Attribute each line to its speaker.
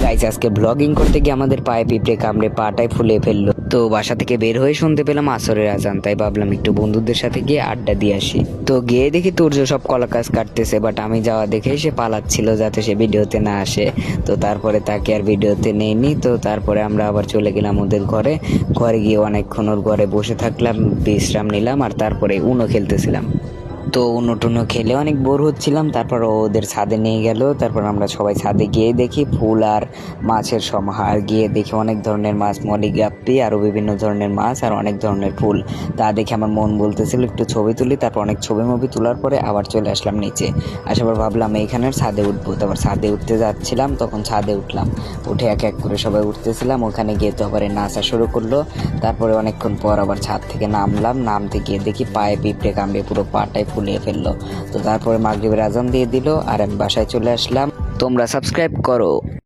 Speaker 1: Guys আজকে blogging করতে গিয়ে আমাদের পায়ে পিঁপড়ে কামড়ে পাটাই ফুলে ফেললো। তো বাসা থেকে বের হয়ে শুনতে পেলাম আসরের আজান, তাই ভাবলাম একটু বন্ধুদের সাথে গিয়ে আড্ডা দিয়ে আসি। তো গিয়ে দেখি তুর্য সব কলা গাছ কাটতেছে, বাট আমি যাওয়া দেখে সে পালাচ্ছিল যাতে সে ভিডিওতে না আসে। তো তারপরে তাকে আর ভিডিওতে নেইনি। তো তারপরে আমরা আবার চলে গেলাম ওদের ঘরে। ঘরে গিয়ে অনেকক্ষণ ওর ঘরে বসে থাকলাম, বিশ্রাম নিলাম, আর তারপরে উনো খেলতেছিলাম। তো উনো টুনো খেলে অনেক বোর হচ্ছিলাম। তারপর ওদের ছাদে নিয়ে গেল। তারপর আমরা সবাই ছাদে গিয়ে দেখি ফুল আর মাছের সমাহার। গিয়ে দেখি অনেক ধরনের মাছ, মলিগাপ্পি, আরও বিভিন্ন ধরনের মাছ আর অনেক ধরনের ফুল। তা দেখে আমার মন বলতেছিল একটু ছবি তুলি। তারপর অনেক ছবি তোলার পরে আবার চলে আসলাম নিচে। আসার পর ভাবলাম এইখানের ছাদে উঠবো। তারপর ছাদে উঠতে যাচ্ছিলাম, তখন ছাদে উঠলাম। উঠে এক এক করে সবাই উঠতেছিলাম। ওখানে গিয়ে তো আবার নাচা শুরু করলো। তারপরে অনেকক্ষণ পর আবার ছাদ থেকে নামলাম। নামতে গিয়ে দেখি পায়ে পিঁপড়ে কামড়ে পুরো পাটাই ফুলিয়ে ফেললো। তো তারপরে মাগরিবের আজান দিয়ে দিল আর আমি বাসায় চলে আসলাম। তোমরা সাবস্ক্রাইব করো।